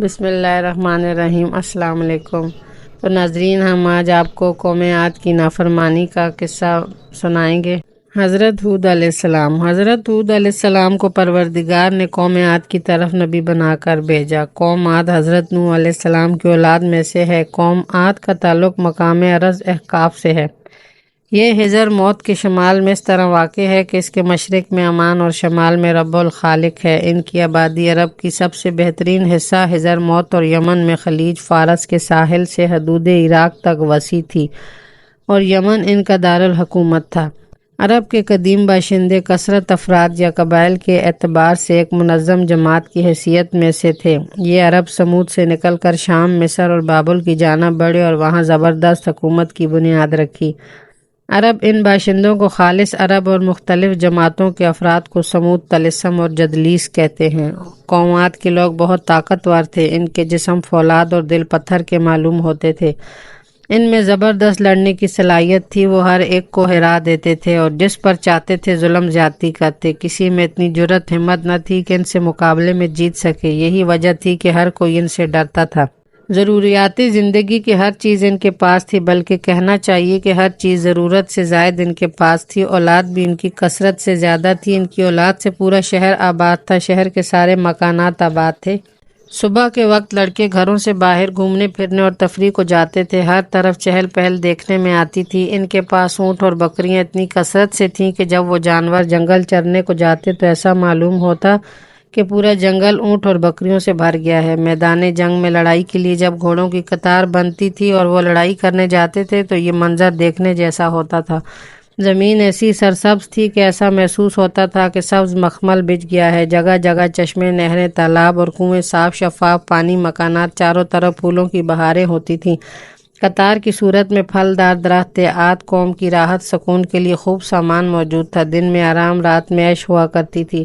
بسم اللہ الرحمن الرحیم۔ السلام علیکم۔ تو ناظرین، ہم آج آپ کو قوم عاد کی نافرمانی کا قصہ سنائیں گے۔ حضرت ہود علیہ السلام کو پروردگار نے قوم عاد کی طرف نبی بنا کر بھیجا۔ قوم عاد حضرت نوح علیہ السلام کی اولاد میں سے ہے۔ قوم عاد کا تعلق مقام ارض احقاف سے ہے۔ یہ حجر موت کے شمال میں اس طرح واقع ہے کہ اس کے مشرق میں عمان اور شمال میں رب الخالق ہے۔ ان کی آبادی عرب کی سب سے بہترین حصہ حجر موت اور یمن میں خلیج فارس کے ساحل سے حدود عراق تک وسیع تھی اور یمن ان کا دارالحکومت تھا۔ عرب کے قدیم باشندے کثرت افراد یا قبائل کے اعتبار سے ایک منظم جماعت کی حیثیت میں سے تھے۔ یہ عرب سمود سے نکل کر شام، مصر اور بابل کی جانب بڑھے اور وہاں زبردست حکومت کی بنیاد رکھی۔ عرب ان باشندوں کو خالص عرب اور مختلف جماعتوں کے افراد کو سمود، طلسم اور جدلیس کہتے ہیں۔ قوم عاد کے لوگ بہت طاقتور تھے۔ ان کے جسم فولاد اور دل پتھر کے معلوم ہوتے تھے۔ ان میں زبردست لڑنے کی صلاحیت تھی۔ وہ ہر ایک کو ہرا دیتے تھے اور جس پر چاہتے تھے ظلم زیادتی کرتے۔ کسی میں اتنی جرأت ہمت نہ تھی کہ ان سے مقابلے میں جیت سکے۔ یہی وجہ تھی کہ ہر کوئی ان سے ڈرتا تھا۔ ضروریات زندگی کی ہر چیز ان کے پاس تھی، بلکہ کہنا چاہیے کہ ہر چیز ضرورت سے زائد ان کے پاس تھی۔ اولاد بھی ان کی کثرت سے زیادہ تھی۔ ان کی اولاد سے پورا شہر آباد تھا۔ شہر کے سارے مکانات آباد تھے۔ صبح کے وقت لڑکے گھروں سے باہر گھومنے پھرنے اور تفریح کو جاتے تھے۔ ہر طرف چہل پہل دیکھنے میں آتی تھی۔ ان کے پاس اونٹ اور بکریاں اتنی کثرت سے تھیں کہ جب وہ جانور جنگل چرنے کو جاتے تو ایسا معلوم ہوتا کہ پورا جنگل اونٹ اور بکریوں سے بھر گیا ہے۔ میدان جنگ میں لڑائی کے لیے جب گھوڑوں کی قطار بنتی تھی اور وہ لڑائی کرنے جاتے تھے تو یہ منظر دیکھنے جیسا ہوتا تھا۔ زمین ایسی سرسبز تھی کہ ایسا محسوس ہوتا تھا کہ سبز مخمل بچھ گیا ہے۔ جگہ جگہ چشمے، نہریں، تالاب اور کنویں، صاف شفاف پانی، مکانات، چاروں طرف پھولوں کی بہاریں ہوتی تھیں۔ قطار کی صورت میں پھلدار درخت تھے۔ عاد قوم کی راحت سکون کے لیے خوب سامان موجود تھا۔ دن میں آرام، رات میں عیش ہوا کرتی تھی۔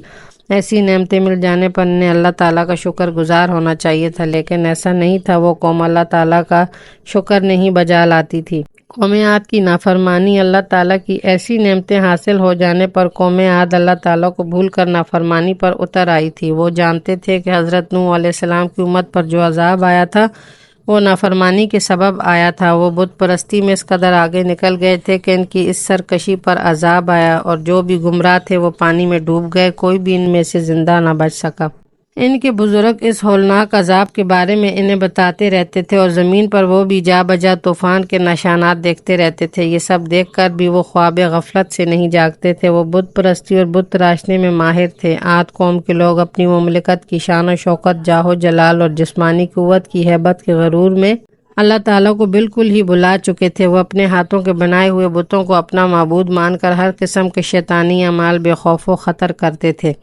ایسی نعمتیں مل جانے پر انہیں اللہ تعالیٰ کا شکر گزار ہونا چاہیے تھا، لیکن ایسا نہیں تھا۔ وہ قوم اللہ تعالیٰ کا شکر نہیں بجا لاتی تھی۔ قوم عاد کی نافرمانی۔ اللہ تعالیٰ کی ایسی نعمتیں حاصل ہو جانے پر قوم عاد اللہ تعالیٰ کو بھول کر نافرمانی پر اتر آئی تھی۔ وہ جانتے تھے کہ حضرت نوح علیہ السلام کی امت پر جو عذاب آیا تھا وہ نافرمانی کے سبب آیا تھا۔ وہ بت پرستی میں اس قدر آگے نکل گئے تھے کہ ان کی اس سرکشی پر عذاب آیا اور جو بھی گمراہ تھے وہ پانی میں ڈوب گئے۔ کوئی بھی ان میں سے زندہ نہ بچ سکا۔ ان کے بزرگ اس ہولناک عذاب کے بارے میں انہیں بتاتے رہتے تھے اور زمین پر وہ بھی جا بجا طوفان کے نشانات دیکھتے رہتے تھے۔ یہ سب دیکھ کر بھی وہ خواب غفلت سے نہیں جاگتے تھے۔ وہ بت پرستی اور بت تراشنے میں ماہر تھے۔ عاد قوم کے لوگ اپنی مملکت کی شان و شوکت، جاہ و جلال اور جسمانی قوت کی ہیبت کے غرور میں اللہ تعالیٰ کو بالکل ہی بھلا چکے تھے۔ وہ اپنے ہاتھوں کے بنائے ہوئے بتوں کو اپنا معبود مان کر ہر قسم کے شیطانی اعمال بے خوف و خطر کرتے تھے۔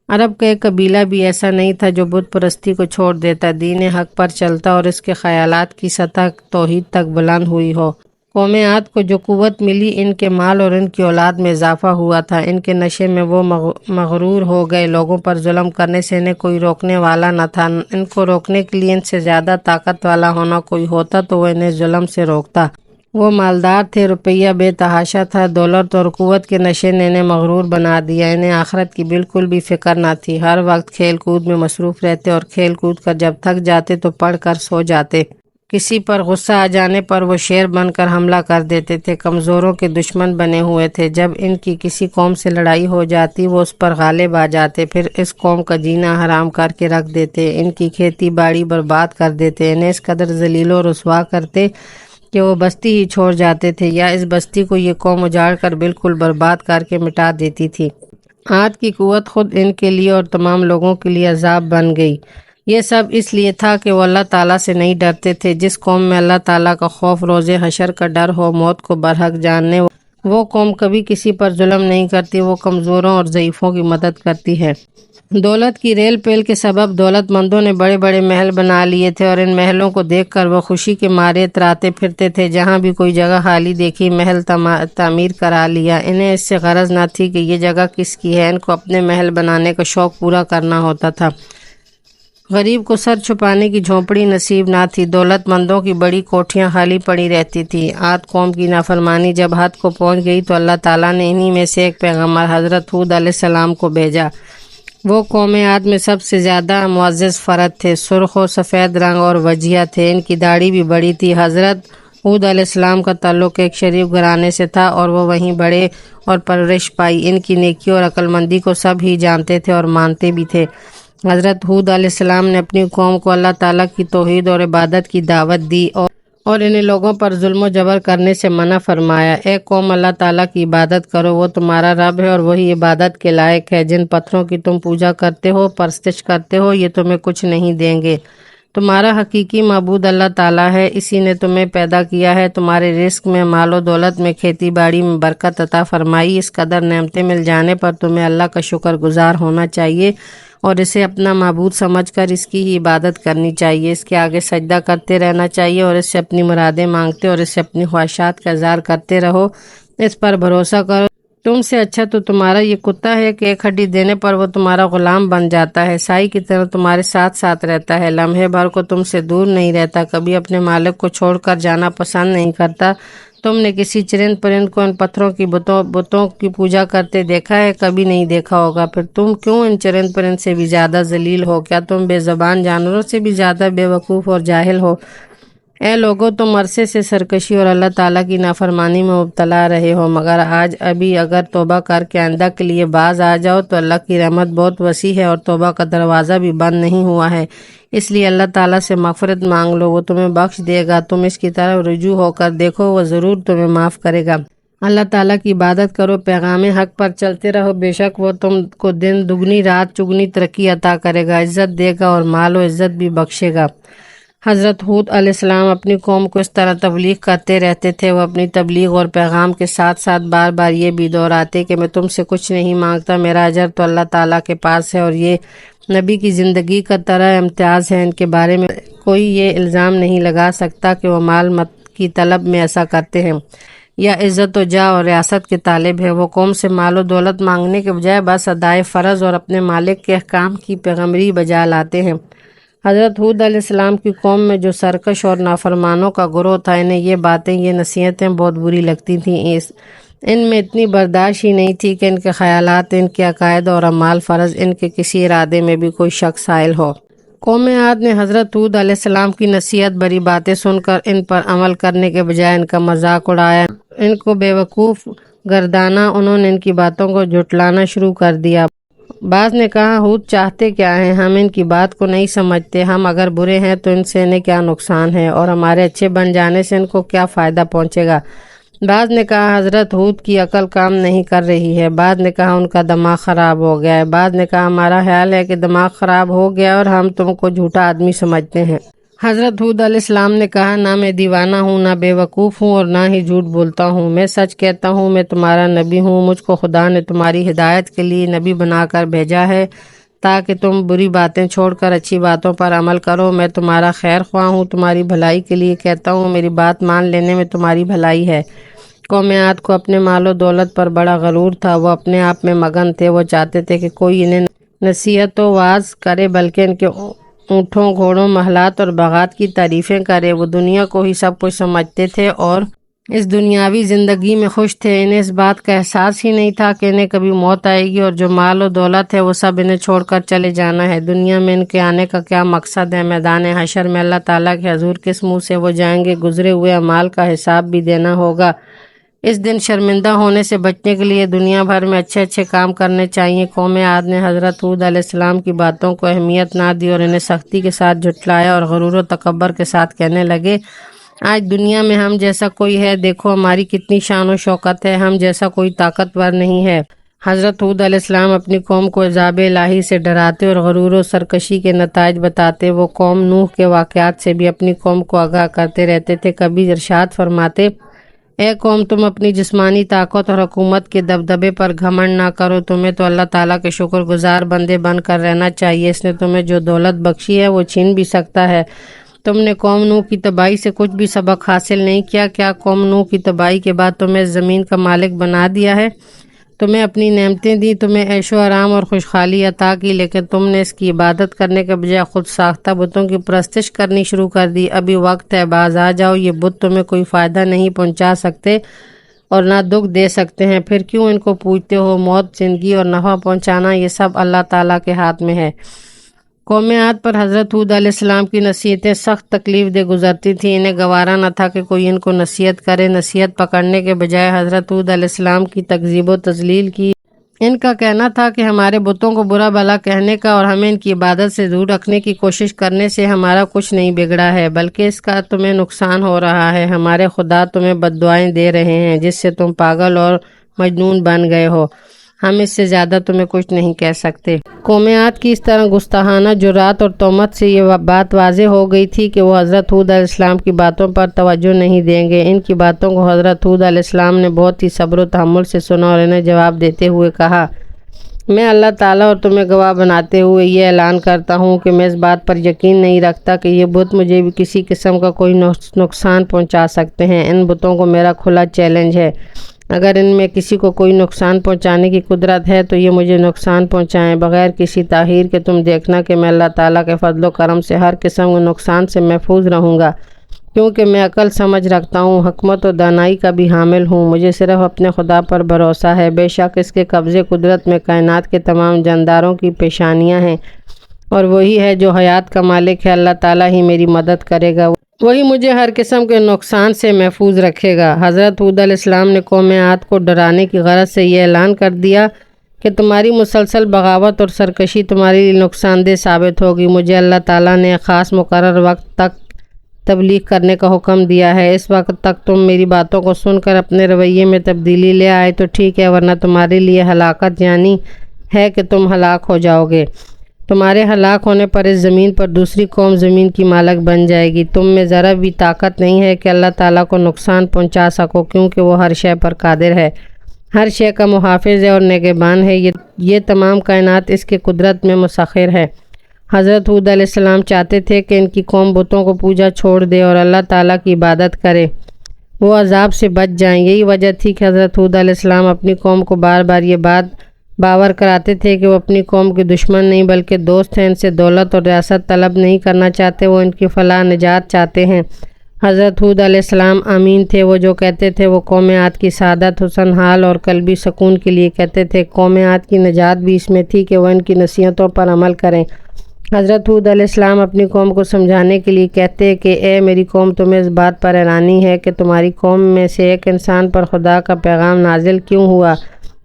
عرب کا ایک قبیلہ بھی ایسا نہیں تھا جو بت پرستی کو چھوڑ دیتا، دین حق پر چلتا اور اس کے خیالات کی سطح توحید تک بلند ہوئی ہو۔ قوم عاد کو جو قوت ملی، ان کے مال اور ان کی اولاد میں اضافہ ہوا تھا۔ ان کے نشے میں وہ مغرور ہو گئے۔ لوگوں پر ظلم کرنے سے انہیں کوئی روکنے والا نہ تھا۔ ان کو روکنے کے لیے ان سے زیادہ طاقت والا ہونا کوئی ہوتا تو وہ انہیں ظلم سے روکتا۔ وہ مالدار تھے، روپیہ بے تحاشا تھا۔ دولت اور قوت کے نشے نے انہیں مغرور بنا دیا۔ انہیں آخرت کی بالکل بھی فکر نہ تھی۔ ہر وقت کھیل کود میں مصروف رہتے اور کھیل کود کر جب تھک جاتے تو پڑھ کر سو جاتے۔ کسی پر غصہ آ جانے پر وہ شیر بن کر حملہ کر دیتے تھے۔ کمزوروں کے دشمن بنے ہوئے تھے۔ جب ان کی کسی قوم سے لڑائی ہو جاتی وہ اس پر غالب آ جاتے، پھر اس قوم کا جینا حرام کر کے رکھ دیتے۔ ان کی کھیتی باڑی برباد کر دیتے۔ انہیں اس قدر ذلیل و رسوا کرتے کہ وہ بستی ہی چھوڑ جاتے تھے یا اس بستی کو یہ قوم اجاڑ کر بالکل برباد کر کے مٹا دیتی تھی۔ عاد کی قوت خود ان کے لیے اور تمام لوگوں کے لیے عذاب بن گئی۔ یہ سب اس لیے تھا کہ وہ اللہ تعالیٰ سے نہیں ڈرتے تھے۔ جس قوم میں اللہ تعالیٰ کا خوف، روز حشر کا ڈر ہو، موت کو برحق جاننے، وہ قوم کبھی کسی پر ظلم نہیں کرتی۔ وہ کمزوروں اور ضعیفوں کی مدد کرتی ہے۔ دولت کی ریل پیل کے سبب دولت مندوں نے بڑے بڑے محل بنا لیے تھے اور ان محلوں کو دیکھ کر وہ خوشی کے مارے اتراتے پھرتے تھے۔ جہاں بھی کوئی جگہ خالی دیکھی محل تعمیر کرا لیا۔ انہیں اس سے غرض نہ تھی کہ یہ جگہ کس کی ہے، ان کو اپنے محل بنانے کا شوق پورا کرنا ہوتا تھا۔ غریب کو سر چھپانے کی جھونپڑی نصیب نہ تھی۔ دولت مندوں کی بڑی کوٹھیاں خالی پڑی رہتی تھی۔ عاد قوم کی نافرمانی جب حد کو پہنچ گئی تو اللہ تعالیٰ نے انہی میں سے ایک پیغمبر حضرت ہود علیہ السلام کو بھیجا۔ وہ قوم عاد میں سب سے زیادہ معزز فرد تھے، سرخ و سفید رنگ اور وجیہ تھے، ان کی داڑھی بھی بڑی تھی۔ حضرت ہود علیہ السلام کا تعلق ایک شریف گھرانے سے تھا اور وہ وہیں بڑے اور پرورش پائی۔ ان کی نیکی اور عقل مندی کو سب ہی جانتے تھے اور مانتے بھی تھے۔ حضرت ہود علیہ السلام نے اپنی قوم کو اللہ تعالیٰ کی توحید اور عبادت کی دعوت دی اور انہیں لوگوں پر ظلم و جبر کرنے سے منع فرمایا۔ اے قوم، اللہ تعالیٰ کی عبادت کرو، وہ تمہارا رب ہے اور وہی عبادت کے لائق ہے۔ جن پتھروں کی تم پوجا کرتے ہو، پرستش کرتے ہو، یہ تمہیں کچھ نہیں دیں گے۔ تمہارا حقیقی معبود اللہ تعالیٰ ہے، اسی نے تمہیں پیدا کیا ہے، تمہارے رزق میں، مال و دولت میں، کھیتی باڑی میں برکت عطا فرمائی۔ اس قدر نعمتیں مل جانے پر تمہیں اللہ کا شکر گزار ہونا چاہیے اور اسے اپنا معبود سمجھ کر اس کی ہی عبادت کرنی چاہیے، اس کے آگے سجدہ کرتے رہنا چاہیے اور اس سے اپنی مرادیں مانگتے اور اس سے اپنی خواہشات کا اظہار کرتے رہو۔ اس پر بھروسہ کرو، تم سے اچھا تو تمہارا یہ کتا ہے کہ ایک ہڈی دینے پر وہ تمہارا غلام بن جاتا ہے، سائی کی طرح تمہارے ساتھ ساتھ رہتا ہے، لمحے بھر کو تم سے دور نہیں رہتا، کبھی اپنے مالک کو چھوڑ کر جانا پسند نہیں کرتا۔ تم نے کسی چرند پرند کو ان پتھروں کی بتوں کی پوجا کرتے دیکھا ہے؟ کبھی نہیں دیکھا ہوگا۔ پھر تم کیوں ان چرند پرند سے بھی زیادہ ذلیل ہو؟ کیا تم بے زبان جانوروں سے بھی زیادہ بے وقوف اور جاہل ہو؟ اے لوگو، تم عرصے سے سرکشی اور اللہ تعالیٰ کی نافرمانی میں مبتلا رہے ہو، مگر آج ابھی اگر توبہ کر کے آئندہ کے لیے باز آ جاؤ تو اللہ کی رحمت بہت وسیع ہے اور توبہ کا دروازہ بھی بند نہیں ہوا ہے، اس لیے اللہ تعالیٰ سے مغفرت مانگ لو، وہ تمہیں بخش دے گا۔ تم اس کی طرف رجوع ہو کر دیکھو، وہ ضرور تمہیں معاف کرے گا۔ اللہ تعالیٰ کی عبادت کرو، پیغام حق پر چلتے رہو، بے شک وہ تم کو دن دگنی رات چگنی ترقی عطا کرے گا، عزت دے گا اور مال و عزت بھی بخشے گا۔ حضرت ہود علیہ السلام اپنی قوم کو اس طرح تبلیغ کرتے رہتے تھے۔ وہ اپنی تبلیغ اور پیغام کے ساتھ ساتھ بار بار یہ بھی دہراتے کہ میں تم سے کچھ نہیں مانگتا، میرا اجر تو اللہ تعالیٰ کے پاس ہے اور یہ نبی کی زندگی کا طرح امتیاز ہے، ان کے بارے میں کوئی یہ الزام نہیں لگا سکتا کہ وہ مال مت کی طلب میں ایسا کرتے ہیں یا عزت و جاہ اور ریاست کے طالب ہے۔ وہ قوم سے مال و دولت مانگنے کے بجائے بس ادائے فرض اور اپنے مالک کے احکام کی پیغمبری بجا لاتے ہیں۔ حضرت ہود علیہ السلام کی قوم میں جو سرکش اور نافرمانوں کا گروہ تھا، انہیں یہ باتیں، یہ نصیحتیں بہت بری لگتی تھیں۔ ان میں اتنی برداشت ہی نہیں تھی کہ ان کے خیالات، ان کے عقائد اور اعمال فرض، ان کے کسی ارادے میں بھی کوئی شک سائل ہو۔ قوم عاد نے حضرت ہود علیہ السلام کی نصیحت بری باتیں سن کر ان پر عمل کرنے کے بجائے ان کا مذاق اڑایا، ان کو بے وقوف گردانا، انہوں نے ان کی باتوں کو جھٹلانا شروع کر دیا۔ بعض نے کہا، ہود چاہتے کیا ہیں؟ ہم ان کی بات کو نہیں سمجھتے، ہم اگر برے ہیں تو ان سے انہیں کیا نقصان ہے اور ہمارے اچھے بن جانے سے ان کو کیا فائدہ پہنچے گا؟ بعض نے کہا، حضرت ہود کی عقل کام نہیں کر رہی ہے، بعض نے کہا ان کا دماغ خراب ہو گیا ہے، بعض نے کہا ہمارا خیال ہے کہ دماغ خراب ہو گیا اور ہم تم کو جھوٹا آدمی سمجھتے ہیں۔ حضرت ہود علیہ السلام نے کہا، نہ میں دیوانہ ہوں، نہ بے وقوف ہوں اور نہ ہی جھوٹ بولتا ہوں، میں سچ کہتا ہوں، میں تمہارا نبی ہوں، مجھ کو خدا نے تمہاری ہدایت کے لیے نبی بنا کر بھیجا ہے تاکہ تم بری باتیں چھوڑ کر اچھی باتوں پر عمل کرو۔ میں تمہارا خیر خواہ ہوں، تمہاری بھلائی کے لیے کہتا ہوں، میری بات مان لینے میں تمہاری بھلائی ہے۔ قوم عاد کو اپنے مال و دولت پر بڑا غرور تھا، وہ اپنے آپ میں مگن تھے، وہ چاہتے تھے کہ کوئی انہیں نصیحت و واعظ کرے بلکہ ان کے اونٹوں، گھوڑوں، محلات اور باغات کی تعریفیں کرے۔ وہ دنیا کو ہی سب کچھ سمجھتے تھے اور اس دنیاوی زندگی میں خوش تھے، انہیں اس بات کا احساس ہی نہیں تھا کہ انہیں کبھی موت آئے گی اور جو مال و دولت ہے وہ سب انہیں چھوڑ کر چلے جانا ہے۔ دنیا میں ان کے آنے کا کیا مقصد ہے؟ میدان حشر میں اللہ تعالیٰ کے حضور کس منہ سے وہ جائیں گے؟ گزرے ہوئے اعمال کا حساب بھی دینا ہوگا۔ اس دن شرمندہ ہونے سے بچنے کے لیے دنیا بھر میں اچھے اچھے کام کرنے چاہیے۔ قوم عاد نے حضرت ہود علیہ السلام کی باتوں کو اہمیت نہ دی اور انہیں سختی کے ساتھ جھٹلایا اور غرور و تکبر کے ساتھ کہنے لگے، آج دنیا میں ہم جیسا کوئی ہے، دیکھو ہماری کتنی شان و شوکت ہے، ہم جیسا کوئی طاقتور نہیں ہے۔ حضرت ہود علیہ السلام اپنی قوم کو عذاب الہی سے ڈراتے اور غرور و سرکشی کے نتائج بتاتے۔ وہ قوم نوح کے واقعات سے بھی اپنی قوم کو آگاہ کرتے رہتے تھے۔ کبھی ارشاد فرماتے، اے قوم، تم اپنی جسمانی طاقت اور حکومت کے دبدبے پر گھمنڈ نہ کرو، تمہیں تو اللہ تعالیٰ کے شکر گزار بندے بن کر رہنا چاہیے، اس نے تمہیں جو دولت بخشی ہے وہ چھین بھی سکتا ہے۔ تم نے قوم نوح کی تباہی سے کچھ بھی سبق حاصل نہیں کیا؟ کیا قوم نوح کی تباہی کے بعد تمہیں زمین کا مالک بنا دیا ہے؟ تمہیں اپنی نعمتیں دی، تمہیں عیش و آرام اور خوشحالی عطا کی، لیکن تم نے اس کی عبادت کرنے کے بجائے خود ساختہ بتوں کی پرستش کرنی شروع کر دی۔ ابھی وقت ہے، باز آ جاؤ، یہ بت تمہیں کوئی فائدہ نہیں پہنچا سکتے، اور نہ دکھ دے سکتے ہیں، پھر کیوں ان کو پوجتے ہو؟ موت، زندگی اور نفع پہنچانا یہ سب اللہ تعالیٰ کے ہاتھ میں ہے۔ قوم عاد پر حضرت ہود علیہ السلام کی نصیحتیں سخت تکلیف دہ گزرتی تھیں۔ انہیں گوارا نہ تھا کہ کوئی ان کو نصیحت کرے۔ نصیحت پکڑنے کے بجائے حضرت ہود علیہ السلام کی تکذیب و تضلیل کی۔ ان کا کہنا تھا کہ ہمارے بتوں کو برا بھلا کہنے کا اور ہمیں ان کی عبادت سے دور رکھنے کی کوشش کرنے سے ہمارا کچھ نہیں بگڑا ہے، بلکہ اس کا تمہیں نقصان ہو رہا ہے۔ ہمارے خدا تمہیں بد دعائیں دے رہے ہیں جس سے تم پاگل اور مجنون بن گئے ہو۔ ہم اس سے زیادہ تمہیں کچھ نہیں کہہ سکتے۔ قوم عاد کی اس طرح گستاخانہ جرات اور تہمت سے یہ بات واضح ہو گئی تھی کہ وہ حضرت ہود علیہ السلام کی باتوں پر توجہ نہیں دیں گے۔ ان کی باتوں کو حضرت ہود علیہ السلام نے بہت ہی صبر و تحمل سے سنا اور انہیں جواب دیتے ہوئے کہا، میں اللہ تعالیٰ اور تمہیں گواہ بناتے ہوئے یہ اعلان کرتا ہوں کہ میں اس بات پر یقین نہیں رکھتا کہ یہ بت مجھے بھی کسی قسم کا کوئی نقصان پہنچا سکتے ہیں۔ ان بتوں کو میرا کھلا چیلنج ہے، اگر ان میں کسی کو کوئی نقصان پہنچانے کی قدرت ہے تو یہ مجھے نقصان پہنچائیں بغیر کسی تاخیر کے۔ تم دیکھنا کہ میں اللہ تعالیٰ کے فضل و کرم سے ہر قسم کے نقصان سے محفوظ رہوں گا، کیونکہ میں عقل سمجھ رکھتا ہوں، حکمت و دانائی کا بھی حامل ہوں۔ مجھے صرف اپنے خدا پر بھروسہ ہے، بے شک اس کے قبضے قدرت میں کائنات کے تمام جانداروں کی پیشانیاں ہیں، اور وہی ہے جو حیات کا مالک ہے۔ اللہ تعالیٰ ہی میری مدد کرے گا، وہی مجھے ہر قسم کے نقصان سے محفوظ رکھے گا۔ حضرت ہود علیہ السلام نے قوم عاد کو ڈرانے کی غرض سے یہ اعلان کر دیا کہ تمہاری مسلسل بغاوت اور سرکشی تمہارے لیے نقصان دہ ثابت ہوگی۔ مجھے اللہ تعالیٰ نے خاص مقرر وقت تک تبلیغ کرنے کا حکم دیا ہے۔ اس وقت تک تم میری باتوں کو سن کر اپنے رویے میں تبدیلی لے آئے تو ٹھیک ہے، ورنہ تمہارے لیے ہلاکت یعنی ہے کہ تم ہلاک ہو جاؤ گے۔ تمہارے ہلاک ہونے پر اس زمین پر دوسری قوم زمین کی مالک بن جائے گی۔ تم میں ذرا بھی طاقت نہیں ہے کہ اللہ تعالیٰ کو نقصان پہنچا سکو، کیونکہ وہ ہر شے پر قادر ہے، ہر شے کا محافظ ہے اور نگہبان ہے۔ یہ تمام کائنات اس کی قدرت میں مسخر ہے۔ حضرت ہود علیہ السلام چاہتے تھے کہ ان کی قوم بتوں کو پوجا چھوڑ دے اور اللہ تعالیٰ کی عبادت کرے، وہ عذاب سے بچ جائیں۔ یہی وجہ تھی کہ حضرت ہود علیہ السلام اپنی قوم کو بار بار یہ بات باور کراتے تھے کہ وہ اپنی قوم کے دشمن نہیں بلکہ دوست ہیں، ان سے دولت اور ریاست طلب نہیں کرنا چاہتے، وہ ان کی فلاح نجات چاہتے ہیں۔ حضرت ہود علیہ السلام امین تھے، وہ جو کہتے تھے وہ قوم عاد کی سعادت، حسن حال اور قلبی سکون کے لیے کہتے تھے۔ قوم عاد کی نجات بھی اس میں تھی کہ وہ ان کی نصیحتوں پر عمل کریں۔ حضرت ہود علیہ السلام اپنی قوم کو سمجھانے کے لیے کہتے کہ اے میری قوم، تمہیں اس بات پر حیرانی ہے کہ تمہاری قوم میں سے ایک انسان پر خدا کا پیغام نازل کیوں ہوا؟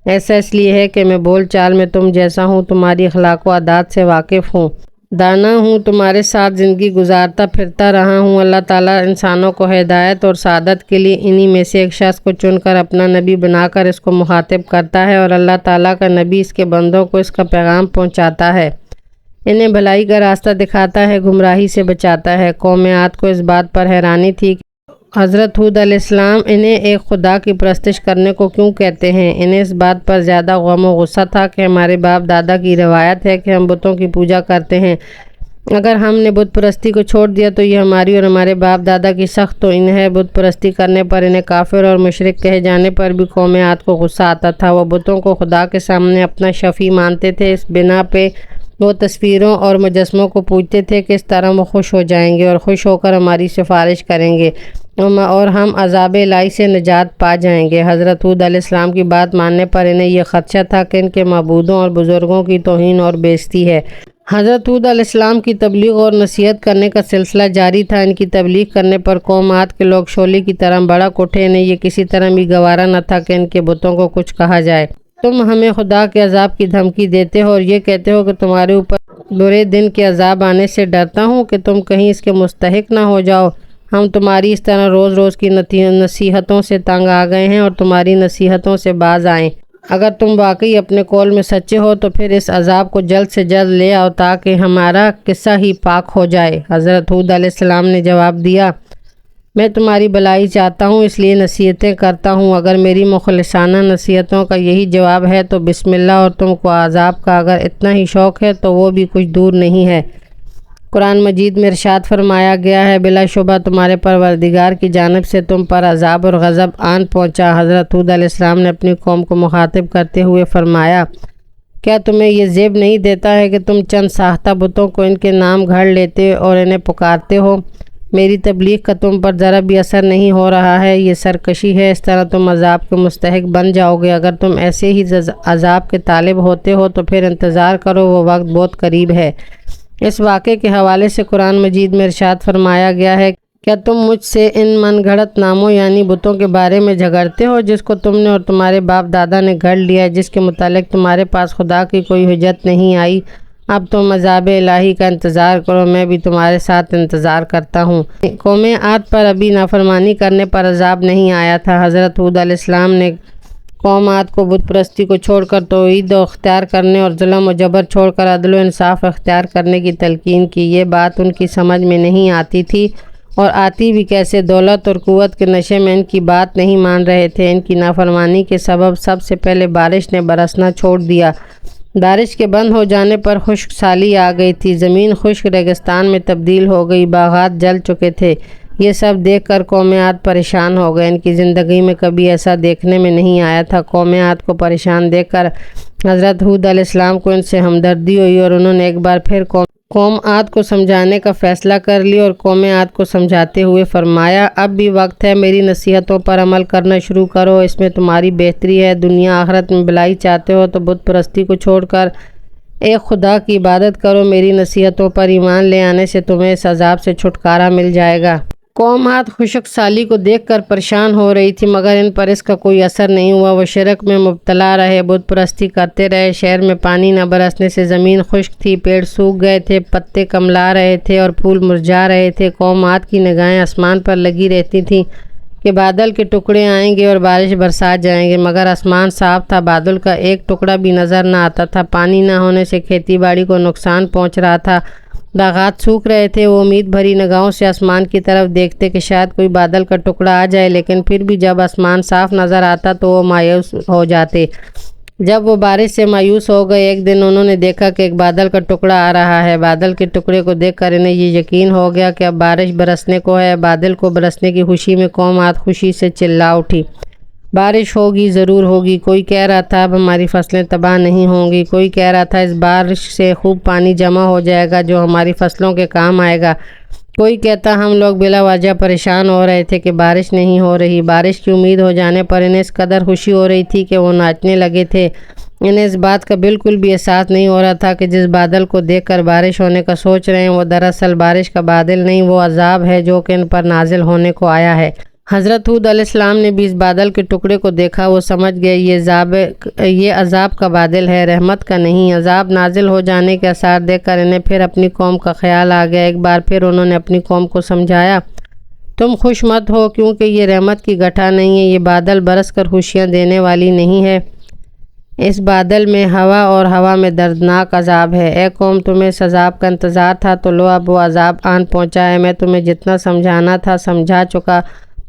ایسا اس لیے ہے کہ میں بول چال میں تم جیسا ہوں، تمہاری اخلاق و عادات سے واقف ہوں، دانا ہوں، تمہارے ساتھ زندگی گزارتا پھرتا رہا ہوں۔ اللہ تعالیٰ انسانوں کو ہدایت اور سعادت کے لیے انہی میں سے ایک شخص کو چن کر اپنا نبی بنا کر اس کو مخاطب کرتا ہے، اور اللہ تعالیٰ کا نبی اس کے بندوں کو اس کا پیغام پہنچاتا ہے، انہیں بھلائی کا راستہ دکھاتا ہے، گمراہی سے بچاتا ہے۔ قوم عاد کو اس بات پر حیرانی تھی کہ حضرت ہود علیہ السلام انہیں ایک خدا کی پرستش کرنے کو کیوں کہتے ہیں۔ انہیں اس بات پر زیادہ غم و غصہ تھا کہ ہمارے باپ دادا کی روایت ہے کہ ہم بتوں کی پوجا کرتے ہیں، اگر ہم نے بت پرستی کو چھوڑ دیا تو یہ ہماری اور ہمارے باپ دادا کی سخت توہین ہے۔ بت پرستی کرنے پر، انہیں کافر اور مشرک کہے جانے پر بھی قوم عاد کو غصہ آتا تھا۔ وہ بتوں کو خدا کے سامنے اپنا شفیع مانتے تھے، اس بنا پہ وہ تصویروں اور مجسموں کو پوجتے تھے کہ اس طرح وہ خوش ہو جائیں گے اور خوش ہو کر ہماری سفارش کریں گے اور ہم عذاب الہی سے نجات پا جائیں گے۔ حضرت ہود علیہ السلام کی بات ماننے پر انہیں یہ خدشہ تھا کہ ان کے معبودوں اور بزرگوں کی توہین اور بے عزتی ہے۔ حضرت ہود علیہ السلام کی تبلیغ اور نصیحت کرنے کا سلسلہ جاری تھا۔ ان کی تبلیغ کرنے پر قوم عاد کے لوگ شعلے کی طرح بھڑک اٹھے۔ انہیں یہ کسی طرح بھی گوارا نہ تھا کہ ان کے بتوں کو کچھ کہا جائے۔ تم ہمیں خدا کے عذاب کی دھمکی دیتے ہو اور یہ کہتے ہو کہ تمہارے اوپر برے دن کے عذاب آنے سے ڈرتا ہوں کہ تم کہیں اس کے مستحق نہ ہو جاؤ۔ ہم تمہاری اس طرح روز روز کی نصیحتوں سے تنگ آ گئے ہیں اور تمہاری نصیحتوں سے باز آئیں۔ اگر تم واقعی اپنے قول میں سچے ہو تو پھر اس عذاب کو جلد سے جلد لے آؤ تاکہ ہمارا قصہ ہی پاک ہو جائے۔ حضرت ہود علیہ السلام نے جواب دیا، میں تمہاری بھلائی چاہتا ہوں اس لیے نصیحتیں کرتا ہوں۔ اگر میری مخلصانہ نصیحتوں کا یہی جواب ہے تو بسم اللہ، اور تم کو عذاب کا اگر اتنا ہی شوق ہے تو وہ بھی کچھ دور نہیں ہے۔ قرآن مجید میں ارشاد فرمایا گیا ہے، بلا شبہ تمہارے پروردگار کی جانب سے تم پر عذاب اور غضب آن پہنچا۔ حضرت ہود علیہ السلام نے اپنی قوم کو مخاطب کرتے ہوئے فرمایا، کیا تمہیں یہ زیب نہیں دیتا ہے کہ تم چند ساختہ بتوں کو ان کے نام گھڑ لیتے اور انہیں پکارتے ہو؟ میری تبلیغ کا تم پر ذرا بھی اثر نہیں ہو رہا ہے، یہ سرکشی ہے، اس طرح تم عذاب کے مستحق بن جاؤ گے۔ اگر تم ایسے ہی عذاب کے طالب ہوتے ہو تو پھر انتظار کرو، وہ وقت بہت قریب ہے۔ اس واقعے کے حوالے سے قرآن مجید میں ارشاد فرمایا گیا ہے، کیا تم مجھ سے ان من گھڑت ناموں یعنی بتوں کے بارے میں جھگڑتے ہو جس کو تم نے اور تمہارے باپ دادا نے گھڑ لیا ہے، جس کے متعلق تمہارے پاس خدا کی کوئی حجت نہیں آئی؟ اب تم عذاب الہی کا انتظار کرو، میں بھی تمہارے ساتھ انتظار کرتا ہوں۔ قوم عاد پر ابھی نافرمانی کرنے پر عذاب نہیں آیا تھا۔ حضرت ہود علیہ السلام نے قوم عاد کو بت پرستی کو چھوڑ کر توحید اختیار کرنے اور ظلم و جبر چھوڑ کر عدل و انصاف اختیار کرنے کی تلقین کی۔ یہ بات ان کی سمجھ میں نہیں آتی تھی، اور آتی بھی کیسے؟ دولت اور قوت کے نشے میں ان کی بات نہیں مان رہے تھے۔ ان کی نافرمانی کے سبب سب سے پہلے بارش نے برسنا چھوڑ دیا۔ بارش کے بند ہو جانے پر خشک سالی آ گئی تھی، زمین خشک ریگستان میں تبدیل ہو گئی، باغات جل چکے تھے۔ یہ سب دیکھ کر قوم عاد پریشان ہو گئے۔ ان کی زندگی میں کبھی ایسا دیکھنے میں نہیں آیا تھا۔ قوم عاد کو پریشان دیکھ کر حضرت ہود علیہ السلام کو ان سے ہمدردی ہوئی، اور انہوں نے ایک بار پھر قوم عاد کو سمجھانے کا فیصلہ کر لیا، اور قوم عاد کو سمجھاتے ہوئے فرمایا، اب بھی وقت ہے، میری نصیحتوں پر عمل کرنا شروع کرو، اس میں تمہاری بہتری ہے۔ دنیا آخرت میں بھلائی چاہتے ہو تو بت پرستی کو چھوڑ کر ایک خدا کی عبادت کرو۔ میری نصیحتوں پر ایمان لے آنے سے تمہیں اس عذاب سے چھٹکارا مل جائے گا۔ قوم عاد خشک سالی کو دیکھ کر پریشان ہو رہی تھی، مگر ان پر اس کا کوئی اثر نہیں ہوا۔ وہ شرک میں مبتلا رہے، بت پرستی کرتے رہے۔ شہر میں پانی نہ برسنے سے زمین خشک تھی، پیڑ سوکھ گئے تھے، پتے کملا رہے تھے اور پھول مرجھا رہے تھے۔ قوم عاد کی نگاہیں آسمان پر لگی رہتی تھیں کہ بادل کے ٹکڑے آئیں گے اور بارش برسات جائیں گے، مگر آسمان صاف تھا، بادل کا ایک ٹکڑا بھی نظر نہ آتا تھا۔ پانی نہ ہونے سے کھیتی باڑی کو نقصان پہنچ رہا تھا، باغات سوکھ رہے تھے۔ وہ امید بھری نگاہوں سے آسمان کی طرف دیکھتے کہ شاید کوئی بادل کا ٹکڑا آ جائے، لیکن پھر بھی جب آسمان صاف نظر آتا تو وہ مایوس ہو جاتے۔ جب وہ بارش سے مایوس ہو گئے، ایک دن انہوں نے دیکھا کہ ایک بادل کا ٹکڑا آ رہا ہے۔ بادل کے ٹکڑے کو دیکھ کر انہیں یہ یقین ہو گیا کہ اب بارش برسنے کو ہے۔ بادل کو برسنے کی خوشی میں قوم عاد خوشی سے چلا اٹھی، بارش ہوگی، ضرور ہوگی۔ کوئی کہہ رہا تھا اب ہماری فصلیں تباہ نہیں ہوں گی، کوئی کہہ رہا تھا اس بارش سے خوب پانی جمع ہو جائے گا جو ہماری فصلوں کے کام آئے گا، کوئی کہتا ہم لوگ بلا وجہ پریشان ہو رہے تھے کہ بارش نہیں ہو رہی۔ بارش کی امید ہو جانے پر انہیں اس قدر خوشی ہو رہی تھی کہ وہ ناچنے لگے تھے۔ انہیں اس بات کا بالکل بھی احساس نہیں ہو رہا تھا کہ جس بادل کو دیکھ کر بارش ہونے کا سوچ رہے ہیں وہ دراصل بارش کا بادل نہیں، وہ عذاب ہے جو کہ ان پر نازل ہونے کو آیا ہے۔ حضرت ہود علیہ السلام نے بھی اس بادل کے ٹکڑے کو دیکھا۔ وہ سمجھ گئے یہ عذاب کا بادل ہے، رحمت کا نہیں۔ عذاب نازل ہو جانے کے آثار دیکھ کر انہیں پھر اپنی قوم کا خیال آ گیا۔ ایک بار پھر انہوں نے اپنی قوم کو سمجھایا، تم خوش مت ہو کیونکہ یہ رحمت کی گٹھا نہیں ہے، یہ بادل برس کر خوشیاں دینے والی نہیں ہے، اس بادل میں ہوا اور ہوا میں دردناک عذاب ہے۔ اے قوم، تمہیں اس عذاب کا انتظار تھا تو لو اب وہ عذاب آن پہنچا ہے۔ میں تمہیں جتنا سمجھانا تھا سمجھا چکا۔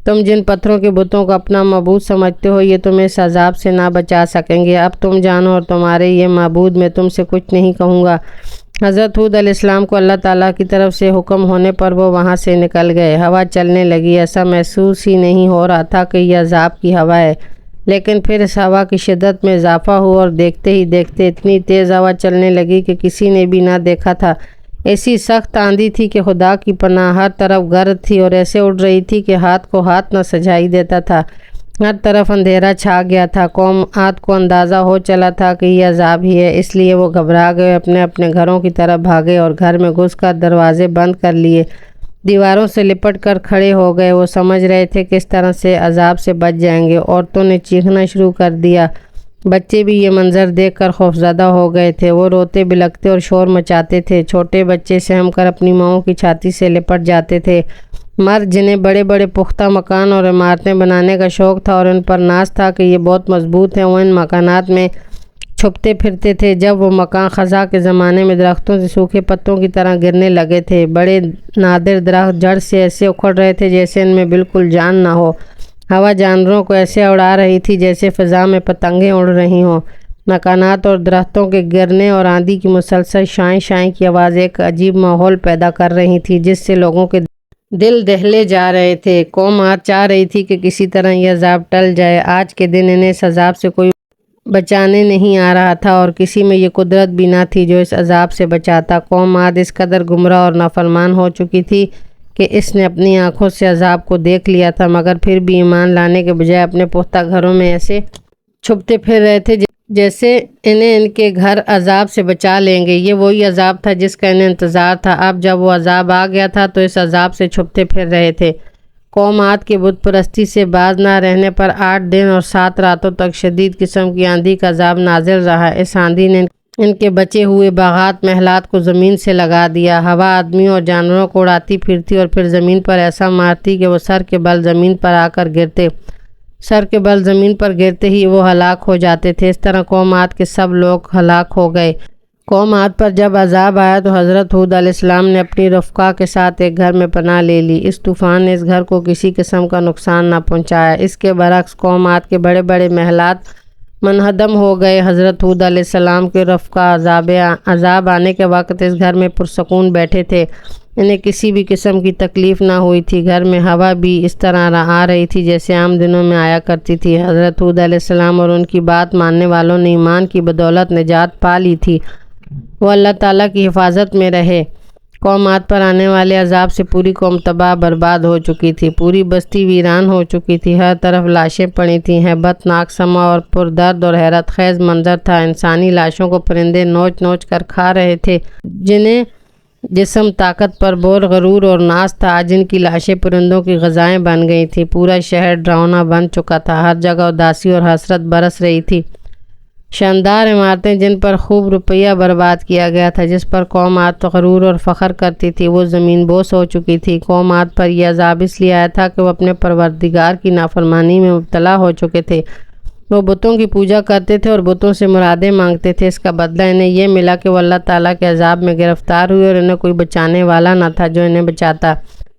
تم جن پتھروں کے بتوں کو اپنا معبود سمجھتے ہو یہ تمہیں اس عذاب سے نہ بچا سکیں گے۔ اب تم جانو اور تمہارے یہ معبود، میں تم سے کچھ نہیں کہوں گا۔ حضرت ہود علیہ السلام کو اللہ تعالیٰ کی طرف سے حکم ہونے پر وہ وہاں سے نکل گئے۔ ہوا چلنے لگی، ایسا محسوس ہی نہیں ہو رہا تھا کہ یہ عذاب کی ہوا ہے، لیکن پھر اس ہوا کی شدت میں اضافہ ہوا اور دیکھتے ہی دیکھتے اتنی تیز ہوا چلنے لگی کہ کسی نے بھی نہ دیکھا تھا۔ ایسی سخت آندھی تھی کہ خدا کی پناہ، ہر طرف گرد تھی اور ایسے اڑ رہی تھی کہ ہاتھ کو ہاتھ نہ سجائی دیتا تھا۔ ہر طرف اندھیرا چھا گیا تھا۔ قوم عاد کو اندازہ ہو چلا تھا کہ یہ عذاب ہی ہے، اس لیے وہ گھبرا گئے، اپنے اپنے گھروں کی طرف بھاگے اور گھر میں گھس کر دروازے بند کر لیے، دیواروں سے لپٹ کر کھڑے ہو گئے۔ وہ سمجھ رہے تھے کہ اس طرح سے عذاب سے بچ جائیں گے۔ عورتوں نے چیخنا شروع کر دیا، بچے بھی یہ منظر دیکھ کر خوفزدہ ہو گئے تھے۔ وہ روتے بلکتے اور شور مچاتے تھے، چھوٹے بچے سہم کر اپنی ماؤں کی چھاتی سے لپٹ جاتے تھے۔ مرد جنہیں بڑے بڑے پختہ مکان اور عمارتیں بنانے کا شوق تھا اور ان پر ناز تھا کہ یہ بہت مضبوط ہیں، وہ ان مکانات میں چھپتے پھرتے تھے۔ جب وہ مکان خزاں کے زمانے میں درختوں سے سوکھے پتوں کی طرح گرنے لگے تھے، بڑے نادر درخت جڑ سے ایسے اکھڑ رہے تھے جیسے ان میں بالکل جان نہ ہو۔ ہوا جانوروں کو ایسے اڑا رہی تھی جیسے فضا میں پتنگیں اڑ رہی ہوں۔ مکانات اور درختوں کے گرنے اور آندھی کی مسلسل شائیں شائیں کی آواز ایک عجیب ماحول پیدا کر رہی تھی جس سے لوگوں کے دل دہلے جا رہے تھے۔ قوم عاد چاہ رہی تھی کہ کسی طرح یہ عذاب ٹل جائے۔ آج کے دن انہیں اس عذاب سے کوئی بچانے نہیں آ رہا تھا اور کسی میں یہ قدرت بھی نہ تھی جو اس عذاب سے بچاتا۔ قوم عاد اس قدر گمراہ اور نافرمان ہو چکی تھی کہ اس نے اپنی آنکھوں سے عذاب کو دیکھ لیا تھا، مگر پھر بھی ایمان لانے کے بجائے اپنے پختہ گھروں میں ایسے چھپتے پھر رہے تھے جیسے انہیں ان کے گھر عذاب سے بچا لیں گے۔ یہ وہی عذاب تھا جس کا انہیں انتظار تھا۔ اب جب وہ عذاب آ گیا تھا تو اس عذاب سے چھپتے پھر رہے تھے۔ قوم عاد کے بت پرستی سے باز نہ رہنے پر 8 دن اور 7 راتوں تک شدید قسم کی آندھی کا عذاب نازل رہا۔ اس آندھی نے ان کے بچے ہوئے باغات محلات کو زمین سے لگا دیا۔ ہوا آدمیوں اور جانوروں کو اڑاتی پھرتی اور پھر زمین پر ایسا مارتی کہ وہ سر کے بل زمین پر آ کر گرتے۔ سر کے بل زمین پر گرتے ہی وہ ہلاک ہو جاتے تھے۔ اس طرح قوم عاد کے سب لوگ ہلاک ہو گئے۔ قوم عاد پر جب عذاب آیا تو حضرت ہود علیہ السلام نے اپنی رفقا کے ساتھ ایک گھر میں پناہ لے لی۔ اس طوفان نے اس گھر کو کسی قسم کا نقصان نہ پہنچایا۔ اس کے برعکس قوم عاد کے بڑے بڑے محلات منہدم ہو گئے۔ حضرت ہود علیہ السلام کے رفقا عذاب آنے کے وقت اس گھر میں پرسکون بیٹھے تھے۔ انہیں کسی بھی قسم کی تکلیف نہ ہوئی تھی۔ گھر میں ہوا بھی اس طرح آ رہی تھی جیسے عام دنوں میں آیا کرتی تھی۔ حضرت ہود علیہ السلام اور ان کی بات ماننے والوں نے ایمان کی بدولت نجات پا لی تھی۔ وہ اللہ تعالیٰ کی حفاظت میں رہے۔ قوم عاد پر آنے والے عذاب سے پوری قوم تباہ برباد ہو چکی تھی۔ پوری بستی ویران ہو چکی تھی۔ ہر طرف لاشیں پڑی تھیں۔ ہیبت ناک سما اور پردرد اور حیرت خیز منظر تھا۔ انسانی لاشوں کو پرندے نوچ نوچ کر کھا رہے تھے۔ جنہیں جسم طاقت پر بور غرور اور ناز تھا، جن کی لاشیں پرندوں کی غذائیں بن گئی تھیں۔ پورا شہر ڈراؤنا بن چکا تھا۔ ہر جگہ اداسی اور حسرت برس رہی تھی۔ شاندار عمارتیں جن پر خوب روپیہ برباد کیا گیا تھا، جس پر قوم عاد غرور اور فخر کرتی تھی، وہ زمین بوس ہو چکی تھی۔ قوم عاد پر یہ عذاب اس لیے آیا تھا کہ وہ اپنے پروردگار کی نافرمانی میں مبتلا ہو چکے تھے۔ وہ بتوں کی پوجا کرتے تھے اور بتوں سے مرادیں مانگتے تھے۔ اس کا بدلہ انہیں یہ ملا کہ وہ اللہ تعالیٰ کے عذاب میں گرفتار ہوئے اور انہیں کوئی بچانے والا نہ تھا جو انہیں بچاتا۔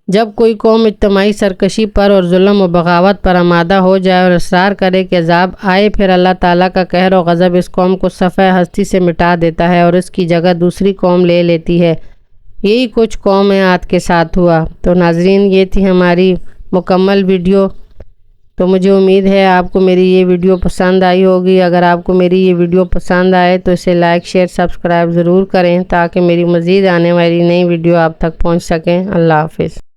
جب کوئی قوم اجتماعی سرکشی پر اور ظلم و بغاوت پر آمادہ ہو جائے اور اصرار کرے کہ عذاب آئے، پھر اللہ تعالیٰ کا قہر و غضب اس قوم کو صفحہ ہستی سے مٹا دیتا ہے اور اس کی جگہ دوسری قوم لے لیتی ہے۔ یہی کچھ قوم عاد کے ساتھ ہوا۔ تو ناظرین، یہ تھی ہماری مکمل ویڈیو۔ تو مجھے امید ہے آپ کو میری یہ ویڈیو پسند آئی ہوگی۔ اگر آپ کو میری یہ ویڈیو پسند آئے تو اسے لائک شیئر سبسکرائب ضرور کریں تاکہ میری مزید آنے والی نئی ویڈیو آپ تک پہنچ سکیں۔ اللہ حافظ۔